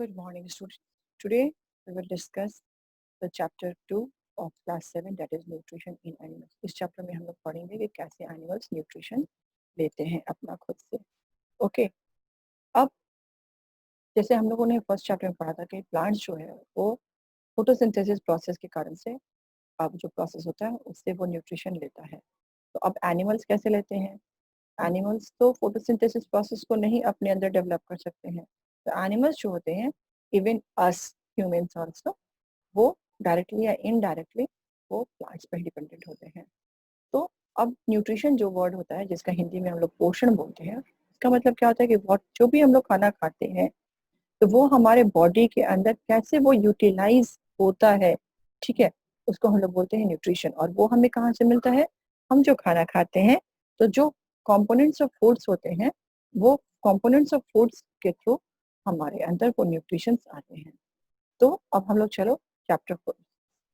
Good morning, students. Today we will discuss the chapter 2 of class 7, that is nutrition in animals. इस chapter में हम लोग पढ़ेंगे कि कैसे एनिमल्स न्यूट्रिशन लेते हैं अपना खुद से. ओके, अब जैसे हम लोगों ने फर्स्ट चैप्टर में पढ़ा था कि प्लांट्स जो है वो फोटोसिंथेसिस प्रोसेस के कारण से अब जो प्रोसेस होता है उससे वो न्यूट्रिशन लेता है. तो अब एनिमल्स कैसे लेते हैं? एनिमल्स तो फोटोसिंथेसिस प्रोसेस को नहीं अपने अंदर डेवलप कर सकते हैं. तो एनिमल्स जो होते हैं, इवन अस ह्यूमंस आल्सो, वो डायरेक्टली या इनडायरेक्टली वो प्लांट्स पर डिपेंडेंट होते हैं. तो अब न्यूट्रिशन जो वर्ड होता है, जिसका हिंदी में हम लोग पोषण बोलते हैं, इसका मतलब क्या होता है कि व्हाट जो भी हम लोग खाना खाते हैं तो वो हमारे बॉडी के अंदर कैसे वो यूटिलाइज होता है, ठीक है, उसको हम लोग बोलते हैं न्यूट्रिशन. और वो हमें कहाँ से मिलता है? हम जो खाना खाते हैं, तो जो कंपोनेंट्स ऑफ फूड्स होते हैं, वो कंपोनेंट्स ऑफ फूड्स के थ्रू हमारे अंदर वो न्यूट्रिशंस आते हैं. तो अब हम लोग चलो चैप्टर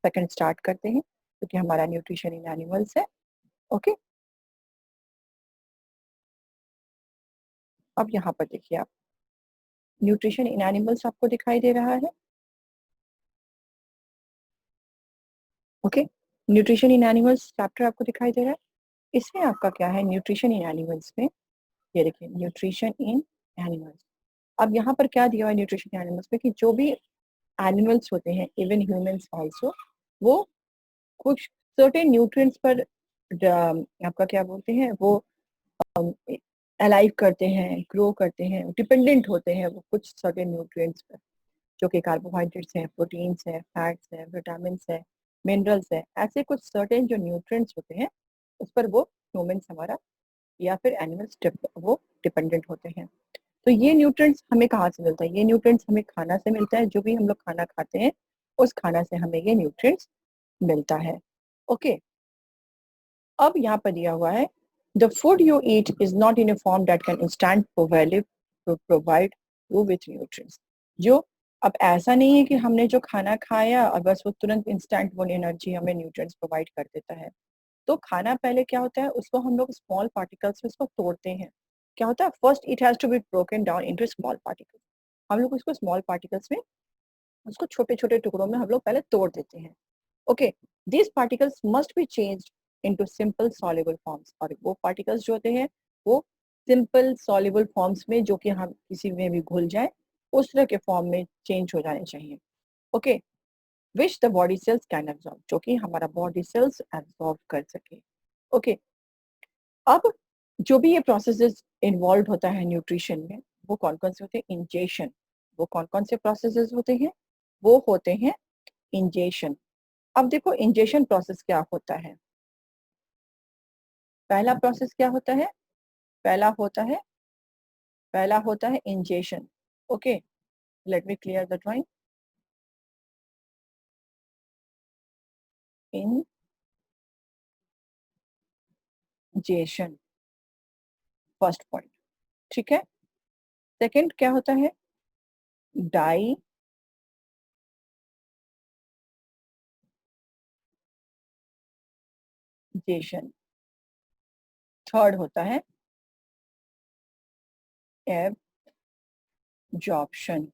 सेकंड स्टार्ट करते हैं, क्योंकि हमारा न्यूट्रिशन इन एनिमल्स है. ओके, अब यहाँ पर देखिए आप, न्यूट्रिशन इन एनिमल्स आपको दिखाई दे रहा है. Okay, nutrition in animals chapter आपको दिखाई दे रहा है. इसमें आपका क्या है, न्यूट्रिशन इन एनिमल्स में, ये देखिए न्यूट्रिशन इन एनिमल्स. अब यहाँ पर क्या दिया हुआ है न्यूट्रिशन इन एनिमल्स में कि जो भी एनिमल्स होते हैं, इवन ह्यूमंस आल्सो, वो कुछ सर्टेन न्यूट्रिएंट्स पर आपका क्या बोलते हैं, वो अलाइव करते हैं, ग्रो करते हैं, डिपेंडेंट होते हैं वो कुछ सर्टेन न्यूट्रिएंट्स पर, जो कि कार्बोहाइड्रेट्स हैं, प्रोटीन्स हैं, फैट्स हैं, विटामिन्स हैं, मिनरल्स हैं. ऐसे कुछ सर्टेन जो न्यूट्रिएंट्स होते हैं उस पर वो ह्यूमंस हमारा या फिर एनिमल्स वो डिपेंडेंट होते हैं. तो ये न्यूट्रिएंट्स हमें कहाँ से मिलता है? ये न्यूट्रिएंट्स हमें खाना से मिलता है. जो भी हम लोग खाना खाते हैं उस खाना से हमें ये न्यूट्रिएंट्स मिलता है. ओके, अब यहाँ पर दिया हुआ है, the food you eat is not in A form that can instant provide you with nutrients. जो अब ऐसा नहीं है कि हमने जो खाना खाया और बस वो तुरंत इंस्टेंट वो एनर्जी हमें न्यूट्रिएंट्स प्रोवाइड कर देता है. तो खाना पहले क्या होता है, उसको हम लोग स्मॉल पार्टिकल्स में उसको तोड़ते हैं. क्या होता है, first it has to be broken down into small particles. हम लोग उसको स्मॉल पार्टिकल्स में, उसको छोटे छोटे टुकड़ों में हम लोग पहले तोड़ देते हैं. Okay, these particles must be changed into simple soluble forms. और वो पार्टिकल्स जो होते हैं वो सिंपल सॉल्युबल फॉर्म्स में, जो कि हम किसी में भी घुल जाए उस तरह के फॉर्म में चेंज हो जाने चाहिए. Okay, which the body cells can absorb, जो कि हमारा बॉडी सेल्स एब्जॉर्ब कर सके. ओके, अब जो भी ये प्रोसेसेस इन्वॉल्व होता है न्यूट्रिशन में, वो कौन कौन से होते हैं? इंजेशन. वो कौन कौन से प्रोसेसेस होते हैं? वो होते हैं इंजेशन. अब देखो इंजेशन प्रोसेस क्या होता है. पहला प्रोसेस क्या होता है? पहला होता है ingestion. Okay, let me clear the drawing. Ingestion, first point, ठीक है. सेकंड क्या होता है? डाइजेशन. थर्ड होता है एब्जॉर्प्शन.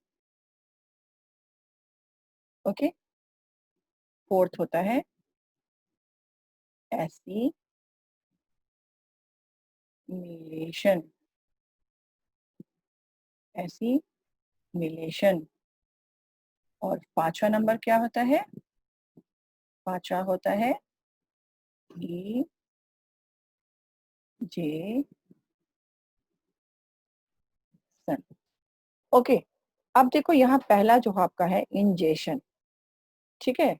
ओके, फोर्थ होता है एसिमिलेशन. एसिमिलेशन. और पांचवा नंबर क्या होता है? पांचवा होता है डाइजेशन. ओके, अब देखो यहाँ पहला जो आपका है इंजेशन, ठीक है.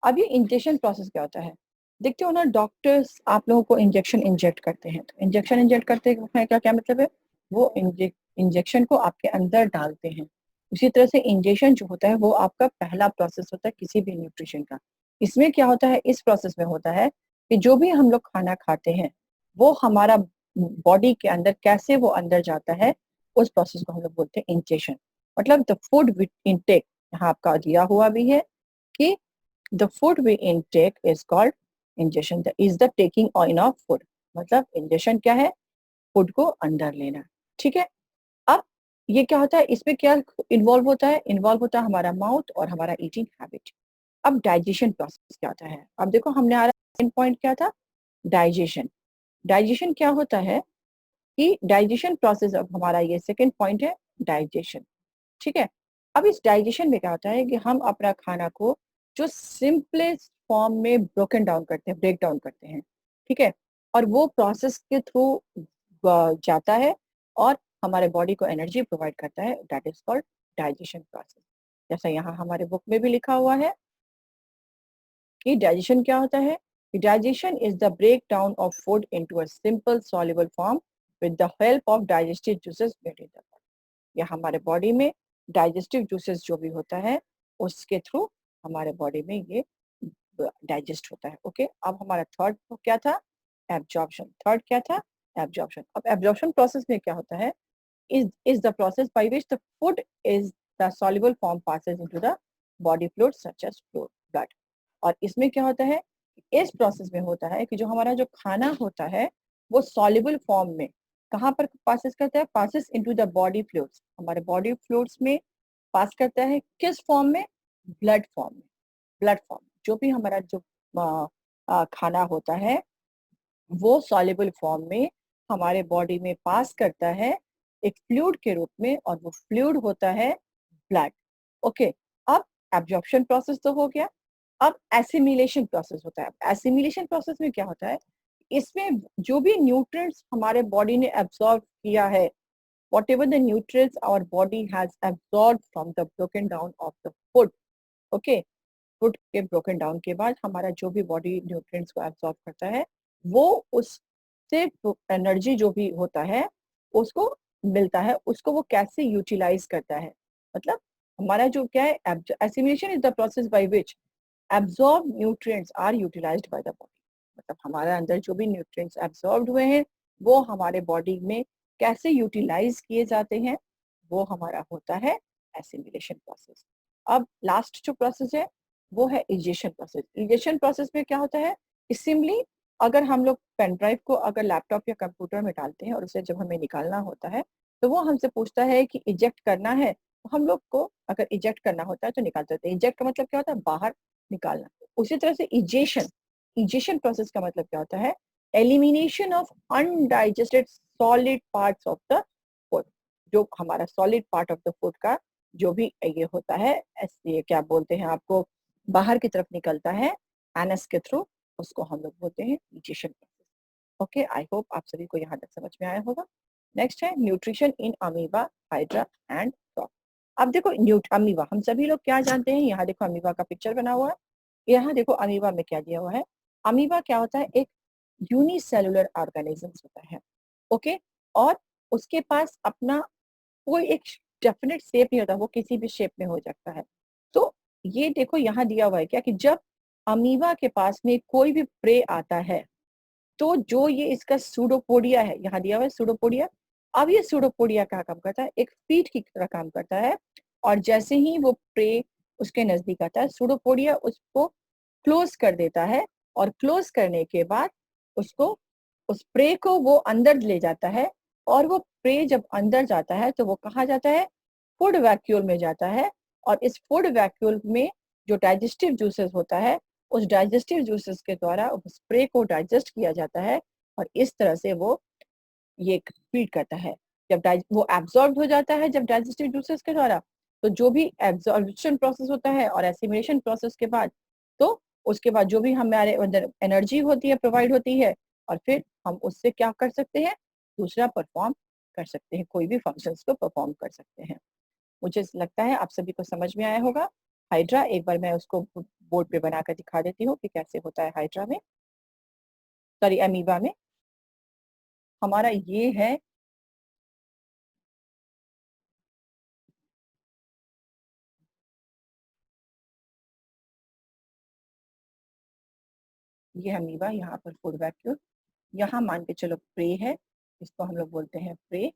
अब ये इंजेक्शन प्रोसेस क्या होता है? देखते हो ना, डॉक्टर्स आप लोगों को इंजेक्शन इंजेक्ट करते हैं. तो इंजेक्शन इंजेक्ट करते हैं क्या क्या मतलब है? वो इंजेक्शन को आपके अंदर डालते हैं. उसी तरह से इंजेक्शन जो होता है वो आपका पहला प्रोसेस होता है किसी भी न्यूट्रिशन का. इसमें क्या होता है, इस प्रोसेस में होता है कि जो भी हम लोग खाना खाते हैं वो हमारा बॉडी के अंदर कैसे वो अंदर जाता है, उस प्रोसेस को हम लोग बोलते हैं इंजेक्शन. मतलब द फूड इनटेक, यहाँ आपका दिया हुआ भी है कि the food we intake is called ingestion. Is the taking in of food. मतलब ingestion क्या है? फूड को अंदर लेना, ठीक है. अब ये क्या होता है, इसमें क्या इन्वॉल्व होता है हमारा माउथ और हमारा ईटिंग हैबिट। अब डाइजेशन प्रोसेस क्या होता है? अब देखो हमने हमारा सेकंड पॉइंट क्या था? डाइजेशन। डाइजेशन क्या होता है कि डाइजेशन प्रोसेस, अब हमारा ये सेकंड पॉइंट है डाइजेशन। ठीक है। अब इस डाइजेशन में क्या होता है कि हम अपना खाना को जो सिंपलेस्ट फॉर्म में ब्रोकन डाउन करते हैं, ब्रेक डाउन करते हैं। ठीक है। और वो प्रोसेस के थ्रू जाता है और हमारे बॉडी को एनर्जी प्रोवाइड करता है, that is called digestion process. जैसा यहाँ हमारे बुक में भी लिखा हुआ है कि डाइजेशन क्या होता है? Digestion is the break down of food into a simple soluble form with the help of digestive juices made in the body. या हमारे बॉडी में डाइजेस्टिव जूसेस जो भी होता है उसके थ्रू हमारे बॉडी में ये डाइजेस्ट होता है। ओके। अब हमारा थर्ड क्या था? एब्जॉर्प्शन। थर्ड क्या था? एब्जॉर्प्शन। अब एब्जॉर्प्शन प्रोसेस में क्या होता है? is the process by which the food is the soluble form passes into the body fluids such as blood। और इसमें क्या होता है? इस प्रोसेस में होता है कि जो हमारा जो खाना होता है वो सॉल्युबल फॉर्म में कहाँ पर पासेस करता है? Passes into the body fluids. हमारे बॉडी फ्लूइड्स में पास करता है किस फॉर्म में? ब्लड फॉर्म में। ब्लड फॉर्म जो भी हमारा जो खाना होता है वो सॉल्युबल फॉर्म में हमारे बॉडी में पास करता है एक फ्लूइड के रूप में, और वो फ्लूइड होता है ब्लड। ओके। अब एब्जॉर्प्शन प्रोसेस तो हो गया। अब एसिमिलेशन प्रोसेस होता है। एसिमिलेशन प्रोसेस में क्या होता है? इसमें जो भी न्यूट्रिएंट्स हमारे बॉडी ने एब्जॉर्ब किया है, whatever the nutrients our body has absorbed from the broken down of the food, okay, food के ब्रोकन डाउन के बाद हमारा जो भी बॉडी न्यूट्रिएंट्स को एब्जॉर्ब करता है वो उससे एनर्जी जो भी होता है उसको मिलता है, उसको वो कैसे यूटिलाइज करता है। मतलब हमारा जो क्या है, assimilation is the process by which absorb nutrients are utilised by the body. मतलब हमारे अंदर जो भी न्यूट्रिएंट्स एब्जॉर्ब हुए हैं वो हमारे बॉडी में कैसे यूटिलाइज किए जाते हैं, वो हमारा होता है एसिमिलेशन प्रोसेस। अब लास्ट जो प्रोसेस है वो है इजेशन प्रोसेस। इजेशन प्रोसेस में क्या होता है कि सिंपली अगर हम लोग पेन ड्राइव को अगर लैपटॉप या कंप्यूटर में डालते हैं और उसे जब हमें निकालना होता है तो वो हमसे पूछता है कि इजेक्ट करना है, तो हम लोग को अगर इजेक्ट करना होता है तो निकाल देते हैं। इजेक्ट का मतलब क्या होता है? बाहर निकालना। उसी तरह से इजेशन, इजेशन प्रोसेस का मतलब क्या होता है? Elimination of undigested solid parts of the food. जो हमारा solid part of the food का जो भी ये होता है, ये क्या बोलते हैं आपको, बाहर की तरफ निकलता है एनस के थ्रू, उसको हम लोग बोलते हैं nutrition process. Okay, I hope आप सभी को यहाँ तक समझ में आया होगा। नेक्स्ट है nutrition in amoeba, hydra and frog. अब देखो अमीबा हम सभी लोग क्या जानते हैं, यहाँ देखो अमीबा का पिक्चर बना हुआ है। यहाँ देखो अमीबा में क्या दिया हुआ है। अमीबा क्या होता है? एक यूनिसेलुलर ऑर्गेनिज्म होता है। ओके। और उसके पास अपना कोई एक डेफिनेट शेप नहीं होता, वो किसी भी शेप में हो सकता है। तो ये देखो यहाँ दिया हुआ है क्या कि जब अमीबा के पास में कोई भी प्रे आता है तो जो ये इसका सूडोपोडिया है, यहाँ दिया हुआ है सूडोपोडिया। अब ये सूडोपोडिया क्या काम करता है? एक फीट की तरह काम करता है। और जैसे ही वो प्रे उसके नजदीक आता है सूडोपोडिया उसको क्लोज कर देता है, और क्लोज करने के बाद उसको उस प्रे को वो अंदर ले जाता है। और वो प्रे जब अंदर जाता है तो वो कहाँ जाता है? फूड वैक्यूल में जाता है। और इस फूड वैक्यूल में जो डाइजेस्टिव जूसेस होता है उस डाइजेस्टिव जूसेस के द्वारा उस प्रे को डाइजेस्ट किया जाता है, और इस तरह से वो ये फीड करता है। जब वो एब्जॉर्ब हो जाता है जब डाइजेस्टिव जूसेस के द्वारा, तो जो भी एब्जॉर्प्शन प्रोसेस होता है और एसिमिलेशन प्रोसेस के बाद, तो उसके बाद जो भी हमारे अंदर एनर्जी होती है, प्रोवाइड होती है, और फिर हम उससे क्या कर सकते हैं? दूसरा परफॉर्म कर सकते हैं, कोई भी फंक्शंस को परफॉर्म कर सकते हैं। मुझे लगता है आप सभी को समझ में आया होगा। हाइड्रा एक बार मैं उसको बोर्ड पे बनाकर दिखा देती हूँ कि कैसे होता है हाइड्रा में, सॉरी अमीबा में। हमारा ये है, ये अमीबा, यहाँ पर फूड वैक्यूल, यहाँ मान के चलो प्रे है, इसको हम लोग बोलते हैं प्रे।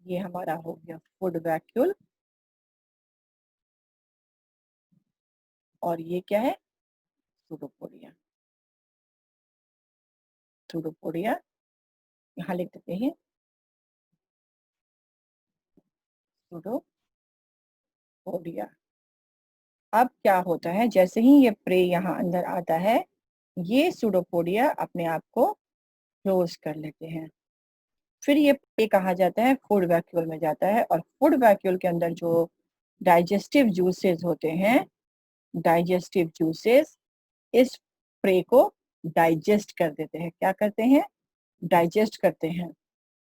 ये हमारा हो गया फूड वैक्यूल, और ये क्या है? सूडोपोडिया। सूडोपोडिया यहाँ लिख देते हैं सूडोपोडिया। अब क्या होता है, जैसे ही ये प्रे यहाँ अंदर आता है, ये सूडोपोडिया अपने आप को क्लोज कर लेते हैं। फिर ये प्रे कहा जाता है फूड वैक्यूल में जाता है, और फूड वैक्यूल के अंदर जो डाइजेस्टिव जूसेस होते हैं, डाइजेस्टिव जूसेस इस प्रे को डाइजेस्ट कर देते हैं। क्या करते हैं? डाइजेस्ट करते हैं।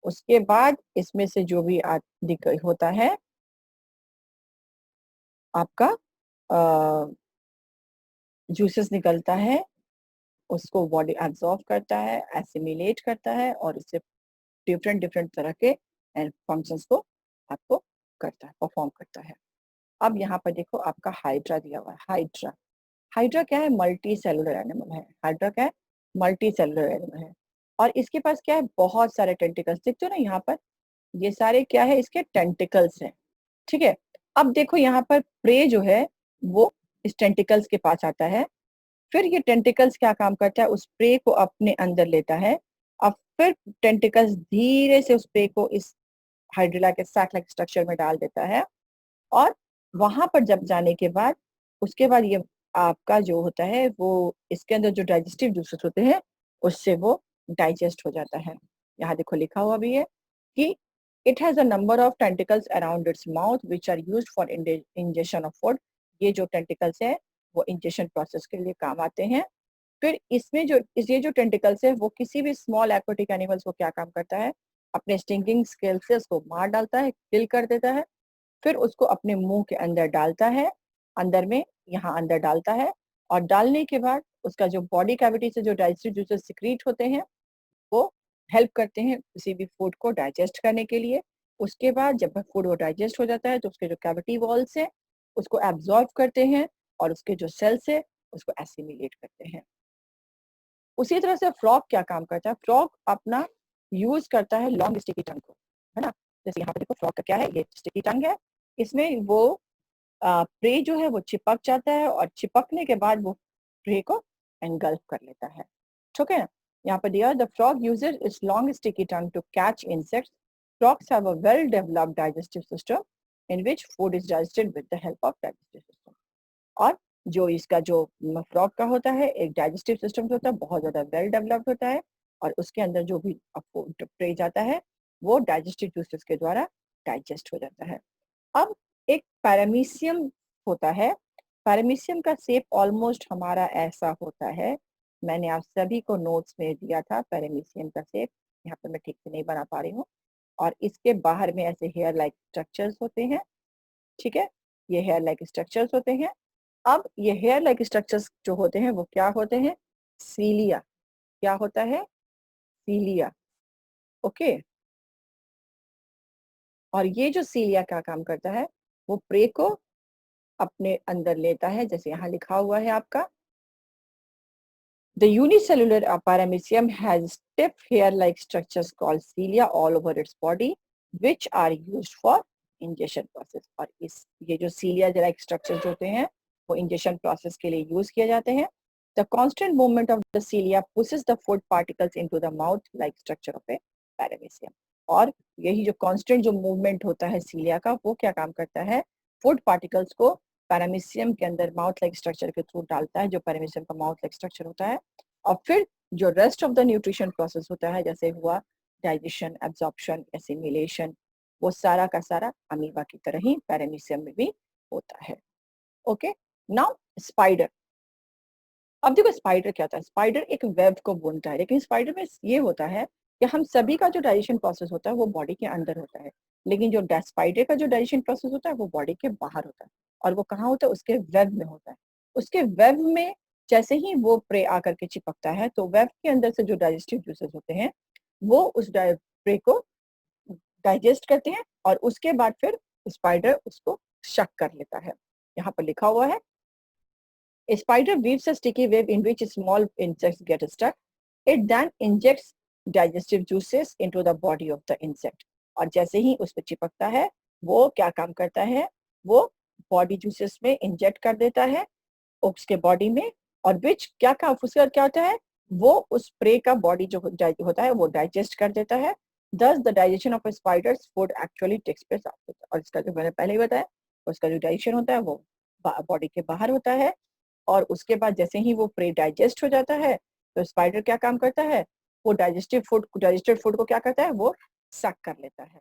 उसके बाद इसमें से जो भी होता है आपका जूसेस निकलता है, उसको बॉडी एब्जॉर्ब करता है, एसिमिलेट करता है, और इससे डिफरेंट डिफरेंट तरह के फंक्शंस को आपको करता है, परफॉर्म करता है। अब यहाँ पर देखो आपका हाइड्रा दिया हुआ है। हाइड्रा, हाइड्रा क्या है? मल्टी सेलुलर एनिमल है। हाइड्रा क्या है? मल्टी सेलुलर एनिमल है। और इसके पास क्या है? बहुत सारे टेंटिकल्स। देखते हो ना यहाँ पर, ये सारे क्या है? इसके टेंटिकल्स हैं। ठीक है। अब देखो यहाँ पर प्रे जो है वो इस टेंटिकल्स के पास आता है। फिर ये टेंटिकल्स क्या काम करता है? उस प्रे को अपने अंदर लेता है। अब फिर टेंटिकल्स धीरे से उस प्रे को इस हाइड्रिला के सैक लाइक स्ट्रक्चर में डाल देता है, और वहां पर जब जाने के बाद उसके बाद ये आपका जो होता है वो इसके अंदर जो डाइजेस्टिव जूसेस होते हैं उससे वो डाइजेस्ट हो जाता है। यहाँ देखो लिखा हुआ भी है कि it has a number of tentacles around its mouth which are used for ingestion of food. ये जो टेंटिकल्स है वो इंजेशन प्रोसेस के लिए काम आते हैं। फिर इसमें जो ये जो टेंटिकल्स है वो किसी भी स्मॉल एक्वाटिक एनिमल्स को क्या काम करता है? अपने स्टिंगिंग स्केल से उसको मार डालता है, किल कर देता है। फिर उसको अपने मुंह के अंदर डालता है, अंदर में यहाँ अंदर डालता है, और डालने के बाद उसका जो बॉडी कैविटी से जो डाइजेस्टिव जूसेस सिक्रीट होते हैं वो हेल्प करते हैं किसी भी फूड को डाइजेस्ट करने के लिए। उसके बाद जब फूड वो डाइजेस्ट हो जाता है तो उसके जो कैविटी वॉल्स है उसको एब्जॉर्ब करते हैं, और उसके जो सेल्स है उसको एसिमिलेट करते हैं। उसी तरह से फ्रॉग क्या काम करता है? फ्रॉग अपना यूज करता है लॉन्ग स्टिकी टंग को, है ना। जैसे यहाँ पे देखो फ्रॉग का क्या है, ये स्टिकी टंग है। इसमें वो प्रे जो है वो चिपक जाता है, और चिपकने के बाद वो प्रे को एंगल्फ कर लेता है। ठीक है। यहाँ पर दिया the frog uses its long sticky tongue to catch insects. Frogs have a well developed digestive system in which food is digested with the help of digestive system. और जो इसका जो फ्रॉग का होता है एक डाइजेस्टिव सिस्टम जो होता है बहुत ज्यादा वेल डेवलप्ड होता है, और उसके अंदर जो भी आपको प्रे जाता है वो डाइजेस्टिव जूसेस के द्वारा डाइजेस्ट हो जाता है। अब एक पैरामीशियम होता है। पैरामीशियम का शेप ऑलमोस्ट हमारा ऐसा होता है। मैंने आप सभी को नोट्स में दिया था पैरामीशियम का शेप। यहाँ पर मैं ठीक से नहीं बना पा रही हूँ। और इसके बाहर में ऐसे हेयर लाइक स्ट्रक्चर्स होते हैं। ठीक है। ये हेयर लाइक स्ट्रक्चर्स होते हैं। अब ये हेयर लाइक स्ट्रक्चर्स जो होते हैं वो क्या होते हैं? सीलिया। क्या होता है? सीलिया। ओके। और ये जो सीलिया क्या काम करता है? वो प्रे को अपने अंदर लेता है, जैसे यहाँ लिखा हुआ है आपका। The unicellular paramecium has stiff hair-like structures called cilia all over its body, which are used for ingestion process. और इस ये जो cilia like structures होते हैं वो ingestion process के लिए use किए जाते हैं। The constant movement of the cilia pushes the food particles into the mouth-like structure of a paramecium. और यही जो constant जो movement होता है cilia का वो क्या काम करता है? Food particles को पैरामीशियम के अंदर माउथ लाइक स्ट्रक्चर के थ्रू डालता है, जो पैरामीशियम का माउथ लाइक स्ट्रक्चर होता है। और फिर जो rest of the nutrition process होता है, जैसे हुआ डाइजेशन, एब्जॉर्प्शन, एसिमिलेशन, वो सारा का सारा अमीबा की तरह ही पैरामीशियम में भी होता है। ओके। Now spider. अब देखो स्पाइडर क्या होता है? स्पाइडर एक वेब को बुनता है, लेकिन स्पाइडर में ये होता है कि हम सभी का जो डाइजेशन प्रोसेस होता है वो बॉडी के अंदर होता है, लेकिन जो स्पाइडर का जो डाइजेशन प्रोसेस होता है वो बॉडी के बाहर होता है। और वो कहाँ होता है? उसके वेब में होता है। उसके वेब में जैसे ही वो प्रे आकर के चिपकता है तो वेब के अंदर से जो डाइजेस्टिव जूसेस होते हैं वो उस प्रे को डाइजेस्ट करते हैं, और उसके बाद फिर स्पाइडर उसको शक कर लेता है। यहाँ पर लिखा हुआ है A spider weaves a sticky web in which small insects get stuck. It then injects digestive juices into the body of the insect. और जैसे ही उस पर चिपकता है वो क्या काम करता है? वो बॉडी जूसेस में इंजेक्ट कर देता है उसके बॉडी में, और विच क्या काम उसका क्या होता है? वो उस प्रे का बॉडी जो होता है वो डाइजेस्ट कर देता है, Thus the digestion of a spider's food actually takes place after. और इसका जो मैंने पहले ही बताया, उसका जो डाइजेशन होता है वो बॉडी के बाहर होता है और उसके बाद जैसे ही वो प्रे डाइजेस्ट हो जाता है तो स्पाइडर क्या काम करता है, वो डाइजेस्टेड फूड को क्या करता है, वो सक कर लेता है।